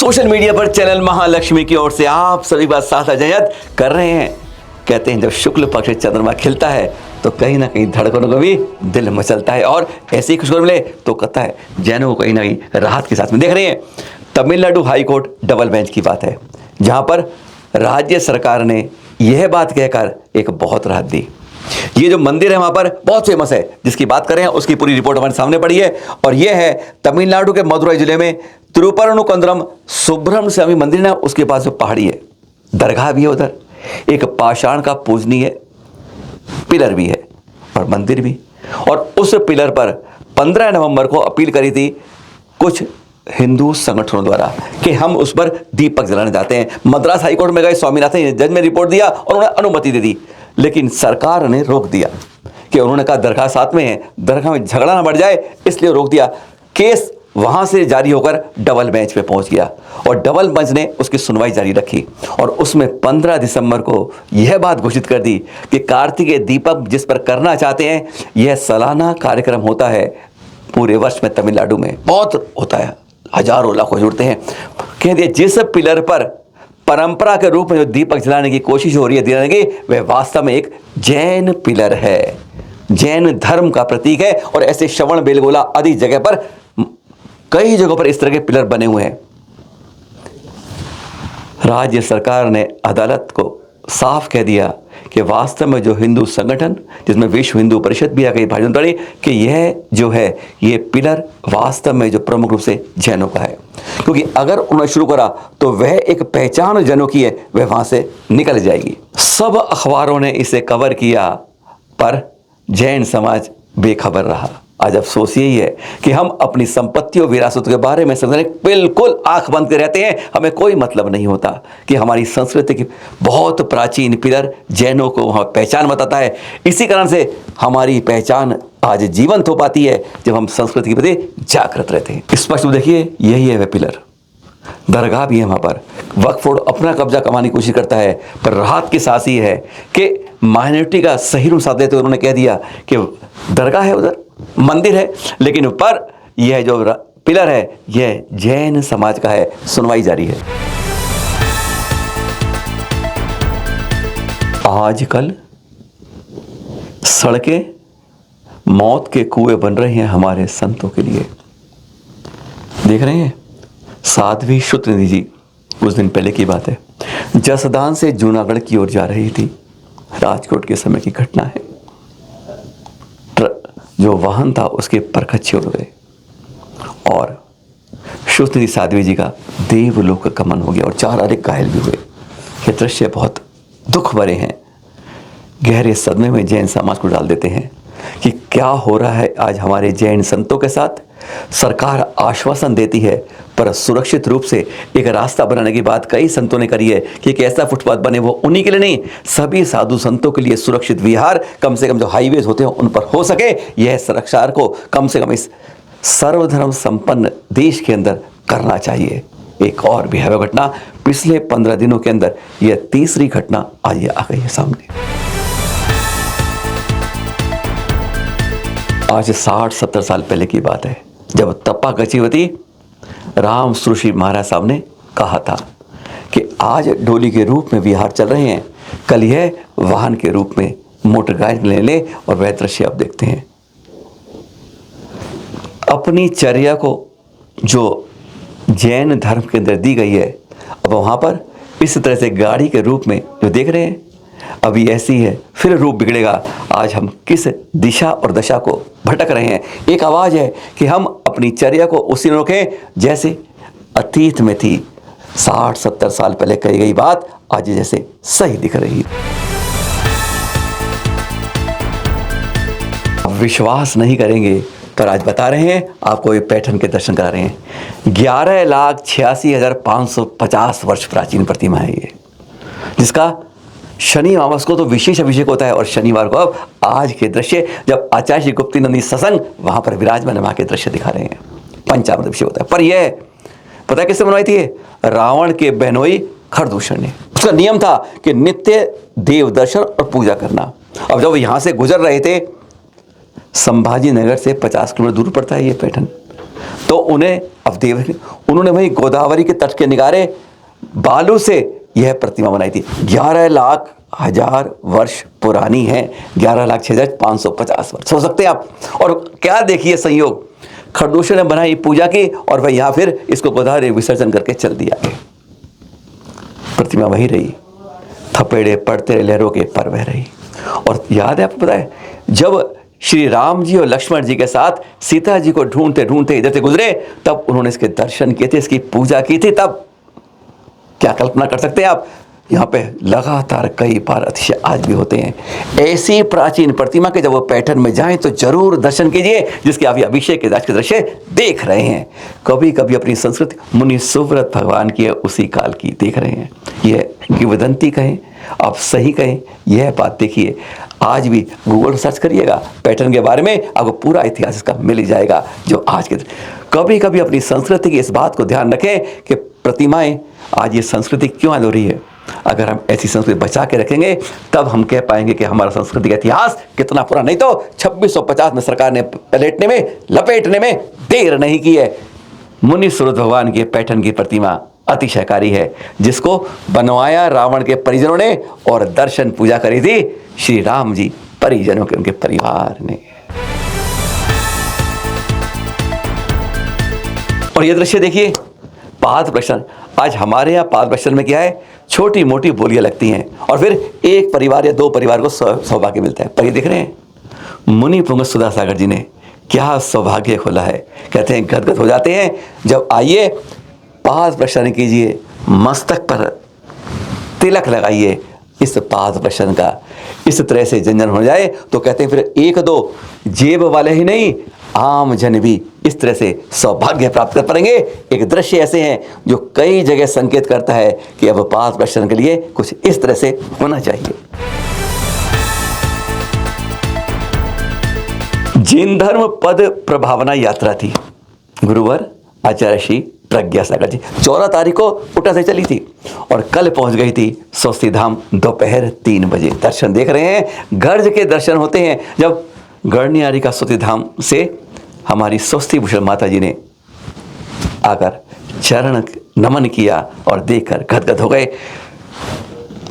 Social media पर channel Mahalakshmi की ओर से आप सभी बात साथ अजयत कर रहे हैं। कहते हैं जब शुक्ल पक्ष में चंद्रमा खिलता है तो कहीं ना कहीं धड़कनों को भी दिल मचलता है, और ऐसी ही खुशखबरी मिले तो कहता है जैनों को कहीं ना कहीं राहत के साथ में देख रहे हैं। Tamil Nadu high court double bench की बात है, जहां पर राज्य सरकार ने यह बात कहकर एक बहुत राहत दी। ये जो मंदिर है वहां पर बहुत फेमस है, जिसकी बात करें उसकी पूरी रिपोर्ट हमारे सामने पड़ी है, और यह है तमिलनाडु के मदुरई जिले में तिरुपरनुकुंद्रम सुब्रह्मण्य स्वामी मंदिर ना, उसके पास जो पहाड़ी है, दरगाह भी है, उधर एक पाषाण का पूजनीय पिलर भी है और मंदिर भी। और उस पिलर पर 15 नवंबर को अपील करी थी कुछ हिंदू संगठनों द्वारा कि हम उस पर दीपक जलाने जाते हैं। मद्रास हाईकोर्ट में गए, स्वामीनाथन जज ने रिपोर्ट दिया और उन्होंने अनुमति दे दी, लेकिन सरकार ने रोक दिया कि उन्होंने कहा दरगाह साथ में है, दरगाह में झगड़ा ना बढ़ जाए, इसलिए रोक दिया। केस वहां से जारी होकर डबल बेंच पे पहुंच गया और डबल बेंच ने उसकी सुनवाई जारी रखी, और उसमें 15 दिसंबर को यह बात घोषित कर दी कि कार्तिकेय दीपक जिस पर करना चाहते हैं, यह सालाना कार्यक्रम होता है पूरे वर्ष में। तमिलनाडु में बहुत होता है, हजारों लाखों जुड़ते हैं। कह दिया जिस पिलर पर परंपरा के रूप में जो दीपक जलाने की कोशिश हो रही है दिलाने की, वह वास्तव में एक जैन पिलर है, जैन धर्म का प्रतीक है। और ऐसे श्रवण बेलगोला आदि जगह पर कई जगहों पर इस तरह के पिलर बने हुए हैं। राज्य सरकार ने अदालत को साफ कह दिया कि वास्तव में जो हिंदू संगठन, जिसमें विश्व हिंदू परिषद भी आ गई भाजपा पड़ी, कि यह जो है ये पिलर वास्तव में जो प्रमुख रूप से जैनों का है, क्योंकि अगर उन्होंने शुरू करा तो वह एक पहचान जैनों की है, वह वहां से निकल जाएगी। सब अखबारों ने इसे कवर किया, पर जैन समाज बेखबर रहा। आज अफसोस यही है कि हम अपनी संपत्तियों विरासत के बारे में समझने बिल्कुल आंख बंद के रहते हैं, हमें कोई मतलब नहीं होता कि हमारी संस्कृति की बहुत प्राचीन पिलर जैनों को वहाँ पहचान बताता है। इसी कारण से हमारी पहचान आज जीवंत हो पाती है जब हम संस्कृति के प्रति जागृत रहते हैं। स्पष्ट देखिए, यही है वह पिलर। दरगाह भी है वहाँ पर। वक्फ बोर्ड अपना कब्जा कमाने की कोशिश करता है, पर राहत की सांस ये है कि माइनॉरिटी का सही रूप साथ देते हुए उन्होंने कह दिया कि दरगाह है, उधर मंदिर है, लेकिन पर यह जो पिलर है यह जैन समाज का है। सुनवाई जारी है। आजकल सड़कें मौत के कुएं बन रहे हैं हमारे संतों के लिए। देख रहे हैं, साध्वी शुतनिधि जी, कुछ दिन पहले की बात है, जसदान से जूनागढ़ की ओर जा रही थी। राजकोट के समय की घटना है। जो वाहन था उसके परखच्चे उड़ गए और शुतनिधि साध्वी जी का देवलोक गमन हो गया और 4 अधिक घायल भी हुए। ये दृश्य बहुत दुख भरे हैं, गहरे सदमे में जैन समाज को डाल देते हैं कि क्या हो रहा है आज हमारे जैन संतों के साथ। सरकार आश्वासन देती है, पर सुरक्षित रूप से एक रास्ता बनाने की बात कई संतों ने करी है कि एक ऐसा फुटपाथ बने, वो उन्हीं के लिए नहीं, सभी साधु संतों के लिए सुरक्षित विहार कम से कम जो हाईवेज होते हैं उन पर हो सके। यह सरकार को कम से कम इस सर्वधर्म संपन्न देश के अंदर करना चाहिए। एक और भयावह घटना पिछले 15 दिनों के अंदर, यह तीसरी घटना आज आ गई है सामने। आज 60-70 साल पहले की बात है, जब तप्पा गचीवती राम सुश्री महाराज साहब ने कहा था कि आज डोली के रूप में विहार चल रहे हैं, कल यह वाहन के रूप में मोटर गाड़ी ले ले, और वह दृश्य आप देखते हैं। अपनी चर्या को जो जैन धर्म के अंदर दी गई है, अब वहां पर इस तरह से गाड़ी के रूप में जो देख रहे हैं, अभी ऐसी है, फिर रूप बिगड़ेगा। आज हम किस दिशा और दशा को भटक रहे हैं। एक आवाज है कि हम अपनी चर्या को उसी में रोकें जैसे अतीत में थी। 60-70 साल पहले कही गई बात आज जैसे सही दिख रही है। अब विश्वास नहीं करेंगे, पर आज बता रहे हैं आपको, ये पैटर्न के दर्शन करा रहे हैं। 11,86,550 वर्ष प्राचीन प्रतिमा है ये, जिसका शनि अमावस को तो विशेष अभिषेक होता है, और शनिवार को अब आज के दृश्य जब आचार्य श्री गुप्ती नंदी सत्संग वहां पर विराजमान वहां के दृश्य दिखा रहे हैं। पंचामृत अभिषेक होता है, पर यह पता है किसने बनवाई थी? रावण के बहनोई खरदूषण ने। उसका नियम था कि नित्य देव दर्शन और पूजा करना। अब जब यहां से गुजर रहे थे, संभाजी नगर से 50 किलोमीटर दूर पड़ता है ये पैटर्न, तो उन्हें अब देव उन्होंने वही गोदावरी के तट के निगारे बालू से यह प्रतिमा बनाई थी। 11,00,000 वर्ष पुरानी है। 11,06,550 वर्ष हो सकते हैं आप। और क्या देखिए संयोग, खरदूषण ने बनाई, पूजा की और वह यहाँ फिर इसको गोदावरी विसर्जन करके चल दिया। प्रतिमा वही रही, थपेड़े पड़ते रहे, लहरों के पर बह रही। और याद है आपको, पता है जब श्री राम जी और लक्ष्मण जी के साथ सीता जी को ढूंढते ढूंढते इधर से गुजरे, तब उन्होंने इसके दर्शन किए थे, इसकी पूजा की थी। तब क्या कल्पना कर सकते हैं आप, यहाँ पे लगातार कई बार अतिशय आज भी होते हैं। ऐसी प्राचीन प्रतिमा के जब वो पैटर्न में जाएं तो जरूर दर्शन कीजिए, जिसके आप ये अभिषेक के आज के दृश्य देख रहे हैं। कभी कभी अपनी संस्कृति मुनि सुव्रत भगवान की उसी काल की देख रहे हैं। यह किंवदंती कहें, आप सही कहें, यह बात देखिए। आज भी गूगल सर्च करिएगा पैटर्न के बारे में, आपको पूरा इतिहास इसका मिल ही जाएगा। जो आज के कभी कभी अपनी संस्कृति की इस बात को ध्यान रखें कि प्रतिमाएं आज ये संस्कृति क्यों अधूरी है। अगर हम ऐसी संस्कृति बचा के रखेंगे तब हम कह पाएंगे कि हमारा संस्कृति का इतिहास कितना पुराना। नहीं तो 2650 में सरकार ने पलटने में, लपेटने में देर नहीं की है। मुनि सूरत भगवान के पैटर्न की प्रतिमा अतिशयकारी है, जिसको बनवाया रावण के परिजनों ने और दर्शन पूजा करी थी श्री राम जी परिजनों के, उनके परिवार ने। और ये दृश्य देखिए, पाद प्रश्न। आज हमारे यहाँ पाद प्रश्न में क्या है, छोटी मोटी बोलियां लगती हैं और फिर एक परिवार या दो परिवार को सौभाग्य मिलता है। पर ये देख रहे हैं, मुनि पुंग सुधा सागर जी ने क्या सौभाग्य खोला है। कहते हैं गदगद हो जाते हैं जब आइए पाद प्रश्न कीजिए, मस्तक पर तिलक लगाइए इस पाद प्रश्न का। इस तरह से जन हो जाए तो कहते हैं फिर एक दो जेब वाले ही नहीं, आम जन भी इस तरह से सौभाग्य प्राप्त कर पाएंगे। एक दृश्य ऐसे हैं जो कई जगह संकेत करता है कि अब पाद प्रश्न के लिए कुछ इस तरह से होना चाहिए। जैन धर्म पद प्रभावना यात्रा थी। गुरुवर आचार्य श्री प्रज्ञा सागर जी 14 तारीख को उटा से चली थी और कल पहुंच गई थी स्वस्ति धाम दोपहर 3 बजे। दर्शन देख रहे हैं, गर्ज के दर्शन होते हैं जब गढ़नियारी का स्वस्ति धाम से हमारी स्वस्ति भूषण माता जी ने आकर चरण नमन किया और देखकर गदगद हो गए।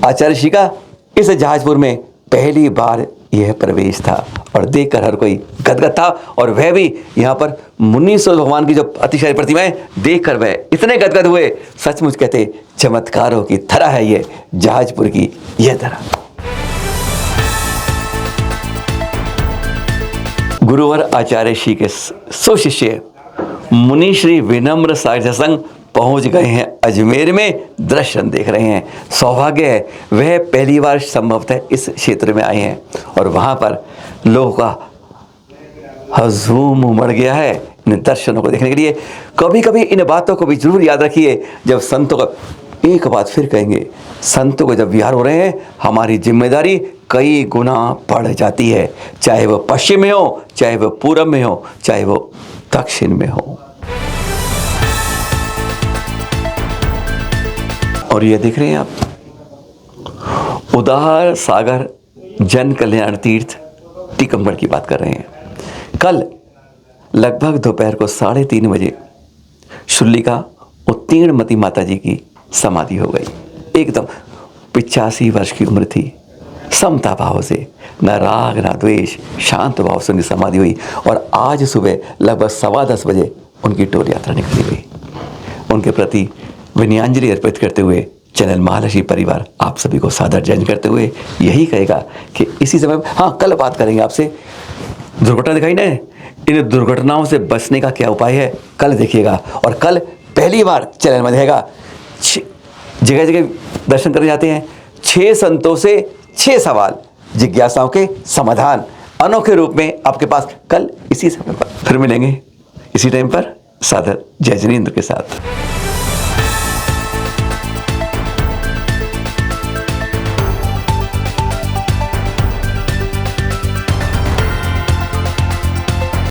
आचार्य श्री का इस जहाजपुर में पहली बार यह प्रवेश था और देखकर हर कोई गदगद था। और वह भी यहाँ पर मुनि सूरत भगवान की जो अतिशय प्रतिमाएं देखकर वह इतने गदगद हुए, सचमुच कहते चमत्कारों की तरह है ये जहाजपुर की यह तरह। गुरुवर आचार्य श्री के सुशिष्य मुनि श्री विनम्र सागर संग पहुंच गए हैं अजमेर में, दर्शन देख रहे हैं। सौभाग्य है, वह पहली बार संभवतः इस क्षेत्र में आए हैं और वहां पर लोगों का हजूम उमड़ गया है इन दर्शनों को देखने के लिए। कभी कभी इन बातों को भी जरूर याद रखिए जब संतों का, एक बात फिर कहेंगे, संतों को जब विहार हो रहे हैं हमारी जिम्मेदारी कई गुना बढ़ जाती है, चाहे वो पश्चिम में हो, चाहे वो पूरब में हो, चाहे वो दक्षिण में हो। और ये देख रहे हैं आप, उदार सागर जन कल्याण तीर्थ टीकमगढ़ की बात कर रहे हैं। कल लगभग दोपहर को 3:30 बजे शुल्लिका उत्तीर्णमती माता जी की समाधि हो गई। एकदम 85 वर्ष की उम्र थी, समता भाव से, न राग न द्वेष, शांत भाव से उनकी समाधि हुई। और आज सुबह लगभग 10:15 बजे उनकी टोल यात्रा निकली गई। उनके प्रति विनयाञ्जलि अर्पित करते हुए चैनल महालक्ष्मी परिवार आप सभी को सादर जय करते हुए यही कहेगा कि इसी समय, हाँ कल बात करेंगे आपसे, दुर्घटना दिखाई ना, इन दुर्घटनाओं से बचने का क्या उपाय है कल देखिएगा। और कल पहली बार चैनल में दिखेगा, जगह जगह दर्शन करने जाते हैं, 6 संतों से 6 सवाल, जिज्ञासाओं के समाधान अनोखे रूप में आपके पास। कल इसी समय पर फिर मिलेंगे, इसी टाइम पर, सादर जय जिनेंद्र के साथ।